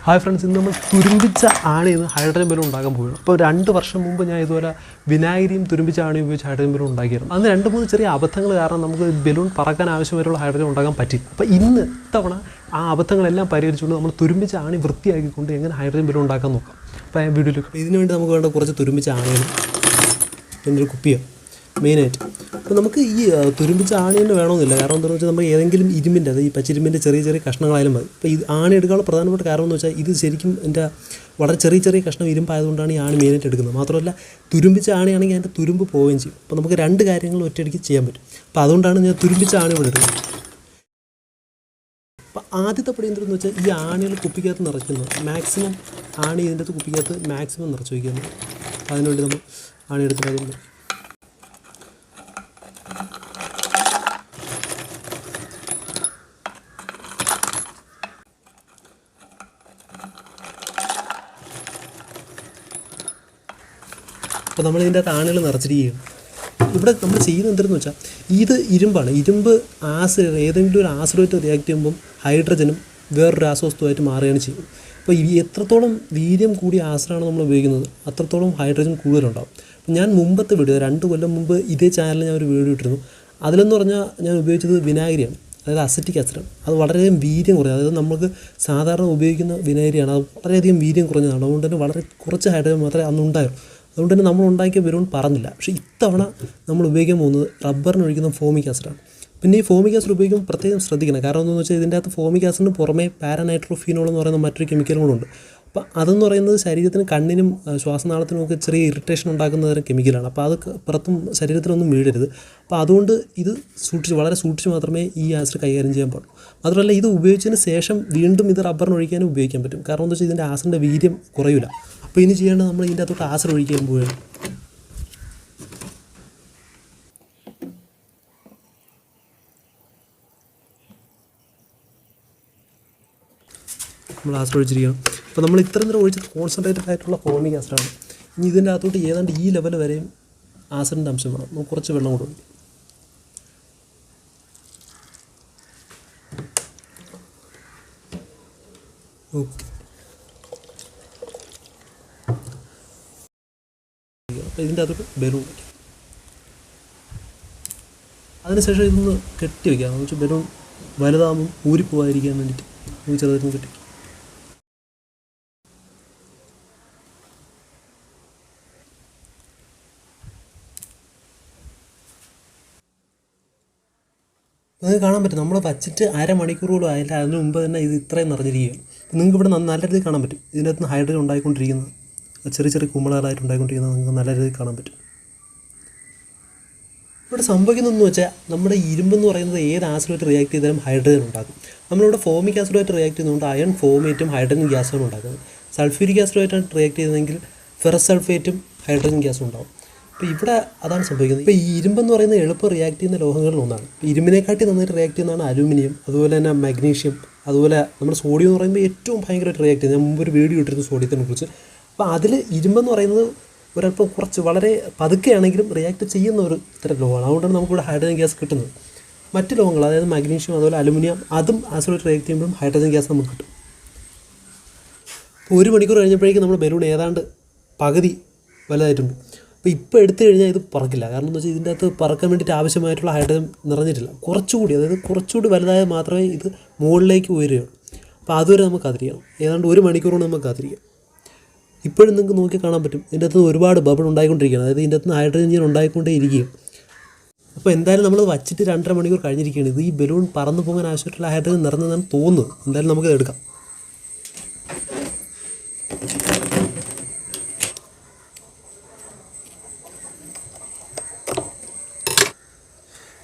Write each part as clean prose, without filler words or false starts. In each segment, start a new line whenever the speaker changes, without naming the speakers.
Hi friends, ഇന്ന് നമ്മൾ തുരുമ്പിച്ച ആണിയിൽ നിന്ന് ഹൈഡ്രജൻ ബലൂൺ ഉണ്ടാക്കാൻ പോവുകയാണ്. അപ്പോൾ 2 വർഷം മുമ്പ് ഞാൻ ഇതുപോലെ വിനാഗിരിയും തുരുമ്പിച്ച ആണിയും ഉപയോഗിച്ച് ഹൈഡ്രജൻ ബലൂൺ ഉണ്ടാക്കിയിരുന്നു. അന്ന് 2-3 ചെറിയ അബദ്ധങ്ങൾ കാരണം നമുക്ക് ബലൂൺ പറക്കാൻ ആവശ്യമായിട്ടുള്ള ഹൈഡ്രജൻ ഉണ്ടാക്കാൻ പറ്റി. അപ്പോൾ ഇന്ന് ഇത്തവണ ആ അബദ്ധങ്ങളെല്ലാം പരിഹരിച്ചുകൊണ്ട് നമ്മൾ തുരുമ്പിച്ച ആണി വൃത്തിയാക്കിക്കൊണ്ട് എങ്ങനെ ഹൈഡ്രജൻ ബലൂൺ ഉണ്ടാക്കാൻ നോക്കാം. അപ്പോൾ ആ വീഡിയോയിൽ ഇതിനു വേണ്ടി നമുക്ക് വേണ്ട കുറച്ച് തുരുമ്പിച്ച ആണികൾ, പിന്നെ ഒരു കുപ്പിയോ മെയിനായിട്ട്. അപ്പോൾ നമുക്ക് ഈ തുരുമ്പിച്ച ആണി തന്നെ വേണമെന്നില്ല. കാരണം എന്താണെന്ന് വെച്ചാൽ നമുക്ക് ഏതെങ്കിലും ഇരുമ്പിൻ്റെ, അത് ഈ പച്ചിരുമ്പിൻ്റെ ചെറിയ ചെറിയ കഷ്ണങ്ങളായാലും മതി. അപ്പോൾ ഈ ആണി എടുക്കാനുള്ള പ്രധാനപ്പെട്ട കാരണം എന്ന് വെച്ചാൽ ഇത് ശരിക്കും എൻ്റെ വളരെ ചെറിയ ചെറിയ കഷ്ണം ഇരുമ്പായതുകൊണ്ടാണ് ഈ ആണി മെയിനായിട്ട് എടുക്കുന്നത്. മാത്രമല്ല തുരുമ്പിച്ച ആണിയാണെങ്കിൽ അതിൻ്റെ തുരുമ്പ് പോവുകയും ചെയ്യും. അപ്പോൾ നമുക്ക് 2 കാര്യങ്ങൾ ഒറ്റയടിക്ക് ചെയ്യാൻ പറ്റും. അപ്പോൾ അതുകൊണ്ടാണ് ഞാൻ തുരുമ്പിച്ച ആണി ഇവിടെ എടുക്കുന്നത്. അപ്പോൾ ആദ്യത്തെ പടി എന്തെന്ന് വെച്ചാൽ ഈ ആണികൾ കുപ്പിക്കകത്ത് നിറയ്ക്കുന്നത്, മാക്സിമം ആണി ഇതിൻ്റെ അകത്ത് കുപ്പിക്കകത്ത് മാക്സിമം നിറച്ച് വയ്ക്കുന്നത്. അതിനുവേണ്ടി നമ്മൾ ആണി എടുത്തിട്ട് അതുകൊണ്ട് അപ്പോൾ നമ്മളിതിൻ്റെ അകത്ത് ആണികൾ നിറച്ചിരിക്കുകയാണ്. ഇവിടെ നമ്മൾ ചെയ്യുന്നത് എന്തെന്ന് വെച്ചാൽ ഇത് ഇരുമ്പാണ്. ഇരുമ്പ് ആസിഡ്, ഏതെങ്കിലും ഒരു ആസിഡുമായിട്ട് റിയാക്ട് ചെയ്യുമ്പം ഹൈഡ്രജനും വേറൊരു രാസവസ്തുവായിട്ട് മാറുകയാണ് ചെയ്യുന്നത്. അപ്പോൾ ഈ എത്രത്തോളം വീര്യം കൂടിയ ആസിഡാണ് നമ്മൾ ഉപയോഗിക്കുന്നത് അത്രത്തോളം ഹൈഡ്രജൻ കൂടുതലുണ്ടാകും. അപ്പോൾ ഞാൻ മുമ്പത്തെ വീഡിയോ 2 കൊല്ലം മുമ്പ് ഇതേ ചാനലിൽ ഞാൻ ഒരു വീഡിയോ ഇട്ടിരുന്നു. അതിലെന്ന് പറഞ്ഞാൽ ഞാൻ ഉപയോഗിച്ചത് വിനാഗിരിയാണ്, അതായത് അസറ്റിക് ആസിഡാണ്. അത് വളരെയധികം വീര്യം കുറഞ്ഞത്, അതായത് നമുക്ക് സാധാരണ ഉപയോഗിക്കുന്ന വിനാഗിരിയാണ്. അത് വളരെയധികം വീര്യം കുറഞ്ഞതാണ്. അതുകൊണ്ട് തന്നെ വളരെ കുറച്ച് ഹൈഡ്രജൻ മാത്രമേ അന്നുണ്ടായുള്ളൂ. അതുകൊണ്ട് തന്നെ നമ്മൾ ഉണ്ടാക്കിയ ബലൂൺ പറന്നില്ല. പക്ഷേ ഇത്തവണ നമ്മൾ ഉപയോഗിക്കാൻ പോകുന്നത് റബ്ബറിന് ഒഴിക്കുന്ന ഫോമിക് ആസിഡാണ്. പിന്നെ ഈ ഫോമിക് ആസിഡ് ഉപയോഗിക്കുമ്പോൾ പ്രത്യേകം ശ്രദ്ധിക്കണം. കാരണം എന്താണെന്ന് വെച്ചാൽ ഇതിൻ്റെ അകത്ത് ഫോമിക് ആസിഡിന് പുറമേ പാരാനൈട്രോഫീനോൾ എന്ന് പറയുന്ന മറ്റൊരു കെമിക്കലും കൂടെ ഉണ്ട്. അപ്പോൾ അതെന്ന് പറയുന്നത് ശരീരത്തിന്, കണ്ണിനും ശ്വാസനാളത്തിനും ഒക്കെ ചെറിയ ഇറിറ്റേഷൻ ഉണ്ടാക്കുന്ന തരം കെമിക്കലാണ്. അപ്പോൾ അത് പുറത്തും ശരീരത്തിനൊന്നും വീഴരുത്. അപ്പോൾ അതുകൊണ്ട് ഇത് വളരെ സൂക്ഷിച്ച് മാത്രമേ ഈ ആസിഡ് കൈകാര്യം ചെയ്യാൻ പാടുള്ളൂ. മാത്രമല്ല ഇത് ഉപയോഗിച്ചതിന് ശേഷം വീണ്ടും ഇത് റബ്ബറിന് ഒഴിക്കാനും ഉപയോഗിക്കാൻ പറ്റും. കാരണം എന്താ വെച്ചാൽ ഇതിൻ്റെ ആസിഡിൻ്റെ വീര്യം കുറയില്ല. അപ്പോൾ ഇനി ചെയ്യേണ്ടത് നമ്മൾ ഇതിൻ്റെ അകത്തോട്ട് ആസിഡ് ഒഴിക്കാൻ പോവുകയാണ്. നമ്മൾ ആസിഡ് ഒഴിച്ചിരിക്കണം. അപ്പോൾ നമ്മൾ ഇത്ര നേരം ഒഴിച്ചത് കോൺസെൻട്രേറ്റഡ് ആയിട്ടുള്ള ഫോമിക് ആസിഡാണ്. ഇനി ഇതിൻ്റെ അകത്തോട്ട് ഏതാണ്ട് ഈ ലെവൽ വരെയും ആസിഡിൻ്റെ അംശം വേണം. നമുക്ക് കുറച്ച് വെള്ളം കൂടെ ഒഴിക്കും. ഓക്കെ, അപ്പോൾ ഇതിൻ്റെ അകത്തോട്ട് ബലൂൺ വയ്ക്കാം. അതിനുശേഷം ഇതൊന്ന് കെട്ടി വയ്ക്കാം. എന്ന് വെച്ചാൽ ബലൂൺ വലുതാകുമ്പം ഊരിപ്പോവാതിരിക്കാൻ വേണ്ടിയിട്ട് നമുക്ക് ചെറുതായിട്ട് കെട്ടി. നിങ്ങൾക്ക് കാണാൻ പറ്റും, നമ്മൾ വച്ചിട്ട് അരമണിക്കൂറോളം ആയില്ല, അതിന് മുമ്പ് തന്നെ ഇത് ഇത്രയും നിറഞ്ഞിരിക്കുകയാണ്. നിങ്ങൾക്ക് ഇവിടെ നല്ല രീതിയിൽ കാണാൻ പറ്റും. ഇതിൻ്റെ അകത്ത് ഹൈഡ്രജൻ ഉണ്ടായിക്കൊണ്ടിരിക്കുന്നത്, ചെറിയ ചെറിയ കുമ്പളകളായിട്ട് ഉണ്ടായിക്കൊണ്ടിരിക്കുന്നത് നിങ്ങൾക്ക് നല്ല രീതിയിൽ കാണാൻ പറ്റും. ഇവിടെ സംഭവിക്കുന്നതെന്ന് വെച്ചാൽ നമ്മുടെ ഇരുമ്പെന്ന് പറയുന്നത് ഏത് ആസിഡുമായിട്ട് റിയാക്ട് ചെയ്താലും ഹൈഡ്രജൻ ഉണ്ടാക്കും. നമ്മളിവിടെ ഫോമിക് ആസിഡുമായിട്ട് റിയാക്ട് ചെയ്യുന്നതുകൊണ്ട് അയൺ ഫോമേറ്റും ഹൈഡ്രജൻ ഗ്യാസും ഉണ്ടാക്കുന്നത്. സൾഫ്യൂരിക് ആസിഡുമായിട്ടാണ് റിയാക്ട് ചെയ്തതെങ്കിൽ ഫെറസ് സൾഫേറ്റും ഹൈഡ്രജൻ ഗ്യാസും ഉണ്ടാകും. അപ്പോൾ ഇവിടെ അതാണ് സംഭവിക്കുന്നത്. ഇപ്പോൾ ഈ ഇരുമ്പെന്ന് പറയുന്നത് എളുപ്പം റിയാക്ട് ചെയ്യുന്ന ലോഹങ്ങളിൽ ഒന്നാണ്. ഇപ്പോൾ ഇരുമ്പിനെക്കാട്ടി നന്നായിട്ട് റിയാക്ട് ചെയ്യുന്നതാണ് അലൂമിനിയം, അതുപോലെ തന്നെ മഗ്നീഷ്യം, അതുപോലെ നമ്മുടെ സോഡിയം എന്ന് പറയുമ്പോൾ ഏറ്റവും ഭയങ്കരമായിട്ട് റിയാക്ട് ചെയ്യുന്നത്. ഞാൻ മുമ്പ് ഒരു വീഡിയോ ഇട്ടിരുന്നു സോഡിയത്തിനെ കുറിച്ച്. അപ്പോൾ അതിൽ ഇരുമ്പെന്ന് പറയുന്നത് ഒരല്പം കുറച്ച് വളരെ പതുക്കെയാണെങ്കിലും റിയാക്ട് ചെയ്യുന്ന ഒരു ഇത്തരം ലോഹമാണ്. അതുകൊണ്ടാണ് നമുക്കിവിടെ ഹൈഡ്രജൻ ഗ്യാസ് കിട്ടുന്നത്. മറ്റ് ലോഹങ്ങൾ, അതായത് മഗ്നീഷ്യം, അതുപോലെ അലുമിനിയം, അതും ആസിഡായിട്ട് റിയാക്ട് ചെയ്യുമ്പോഴും ഹൈഡ്രജൻ ഗ്യാസ് നമുക്ക് കിട്ടും. അപ്പോൾ 1 മണിക്കൂർ കഴിഞ്ഞപ്പോഴേക്കും നമ്മുടെ ബലൂൺ ഏതാണ്ട് പകുതി വലുതായിട്ടുണ്ട്. അപ്പോൾ ഇപ്പോൾ എടുത്തു കഴിഞ്ഞാൽ ഇത് പറക്കില്ല. കാരണം എന്ന് വെച്ചാൽ ഇതിൻ്റെ അകത്ത് പറക്കാൻ വേണ്ടിയിട്ട് ആവശ്യമായിട്ടുള്ള ഹൈഡ്രജൻ നിറഞ്ഞിട്ടില്ല. കുറച്ചുകൂടി, അതായത് കുറച്ചുകൂടി വലുതായാൽ മാത്രമേ ഇത് മുകളിലേക്ക് ഉയരുകയുള്ളൂ. അപ്പോൾ അതുവരെ നമുക്ക് കാത്തിരിക്കണം. ഏതാണ്ട് 1 മണിക്കൂർ കൊണ്ട് നമുക്ക് കാത്തിരിക്കാം. ഇപ്പോഴും നിങ്ങൾക്ക് നോക്കി കാണാൻ പറ്റും, ഇതിൻ്റെ അകത്ത് ഒരുപാട് ബബിൾ ഉണ്ടായിക്കൊണ്ടിരിക്കുകയാണ്. അതായത് ഇതിൻ്റെ അകത്ത് ഹൈഡ്രജൻ ഇങ്ങനെ ഉണ്ടായിക്കൊണ്ടേ ഇരിക്കുകയും. അപ്പോൾ എന്തായാലും നമ്മൾ വച്ചിട്ട് 2.5 മണിക്കൂർ കഴിഞ്ഞിരിക്കുകയാണ്. ഇത് ഈ ബലൂൺ പറന്നു പോകാൻ ആവശ്യമായിട്ടുള്ള ഹൈഡ്രജൻ നിറഞ്ഞതെന്ന് തോന്നുന്നു. എന്തായാലും നമുക്കത് എടുക്കാം.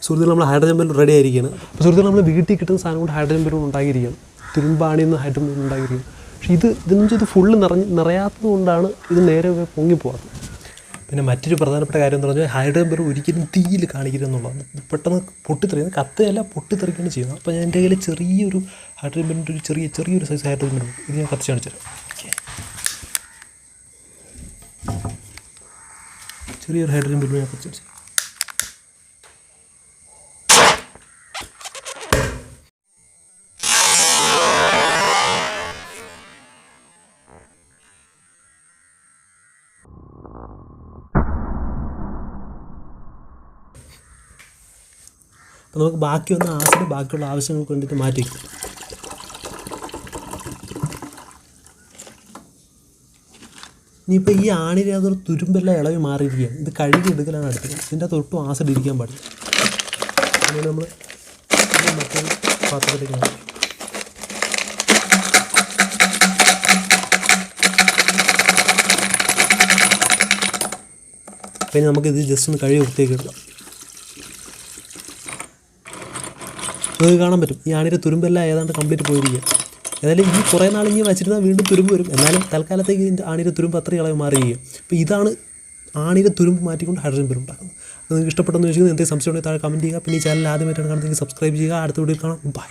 സുഹൃത്തുക്കൾ, നമ്മൾ ഹൈഡ്രജൻ ബലൂൺ റെഡി ആയിരിക്കുകയാണ്. അപ്പോൾ സുഹൃത്തുക്കൾ, നമ്മൾ വീട്ടിൽ കിട്ടുന്ന സാധനം കൊണ്ട് ഹൈഡ്രജൻ ബലൂൺ ഉണ്ടാക്കിയിരിക്കുകയാണ്. തുരുമ്പാണിയിൽ നിന്ന് ഹൈഡ്രജൻ ബലൂൺ ഉണ്ടാക്കിയിരിക്കുകയാണ്. പക്ഷേ ഇതെന്ന് വെച്ചാൽ ഇത് ഫുള്ള് നിറയാത്തത് കൊണ്ടാണ് ഇത് നേരെ പൊങ്ങിപ്പോകാത്തത്. പിന്നെ മറ്റൊരു പ്രധാനപ്പെട്ട കാര്യം എന്ന് പറഞ്ഞാൽ ഹൈഡ്രജൻ ബലൂൺ ഒരിക്കലും തീയിൽ കാണിക്കരുതെന്നുള്ളതാണ്. പെട്ടെന്ന് പൊട്ടിത്തെറിയുന്നത്, കത്തയല്ല പൊട്ടിത്തെറിക്കുകയാണ് ചെയ്യുന്നത്. അപ്പോൾ ഞാൻ എൻ്റെ കയ്യിൽ ചെറിയൊരു ഹൈഡ്രജൻ ബലൂണിൻ്റെ ഒരു ചെറിയൊരു സൈസ് ഹൈഡ്രജൻ ബലൂൺ, ഇത് ഞാൻ കത്തിച്ച് കാണിച്ചു തരാം. ചെറിയൊരു ഹൈഡ്രജൻ ബലൂൺ ഞാൻ കത്തിച്ച് അപ്പോൾ നമുക്ക് ബാക്കി വന്ന ആസിഡ് ബാക്കിയുള്ള ആവശ്യങ്ങൾക്ക് വേണ്ടിയിട്ട് മാറ്റി വയ്ക്കും. ഇനിയിപ്പോൾ ഈ ആണിയുടെ അതൊരു തുരുമ്പെല്ലാം ഇളവി മാറിയിരിക്കുകയാണ്. ഇത് കഴുകി എടുക്കലാണ് അടുത്തത്. ഇതിൻ്റെ അകത്ത് ഒട്ടും ആസിഡ് ഇരിക്കാൻ പാടില്ല. അങ്ങനെ നമ്മൾ മറ്റൊരു പാത്രത്തിലേക്ക് മാറ്റി. പിന്നെ നമുക്കിത് ജസ്റ്റ് ഒന്ന് കഴുകി വൃത്തിയാക്കി എടുക്കാം. നമുക്ക് കാണാൻ പറ്റും ഈ ആണിയുടെ തുരുമ്പെല്ലാം ഏതാണ്ട് കംപ്ലീറ്റ് പോയിരിക്കുക. ഏതായാലും ഈ കുറേ നാൾ ഇങ്ങനെ വെച്ചിരുന്നാൽ വീണ്ടും തുരുമ്പ് വരും. എന്നാലും തൽക്കാലത്തേക്ക് ഇതിൻ്റെ ആണിയുടെ തുരുമ്പ് അത്രയും ഇളവ് മാറിയിരിക്കുക. അപ്പോൾ ഇതാണ് ആണിയുടെ തുരുമ്പ് മാറ്റിക്കൊണ്ട് ഹൈഡ്രജൻ പെരും ഉണ്ടാക്കുന്നത്. നിങ്ങൾക്ക് ഇഷ്ടപ്പെട്ടെന്ന് വെച്ചാൽ എന്തെങ്കിലും സംശയം ഉണ്ടെങ്കിൽ താഴെ കമൻറ്റ് ചെയ്യുക. പിന്നെ ഈ ചാനൽ ആദ്യമായിട്ടാണ് കാണുന്നതെങ്കിൽ സബ്സ്ക്രൈബ് ചെയ്യുക. അടുത്ത വീഡിയോ കാണാം. ബൈ.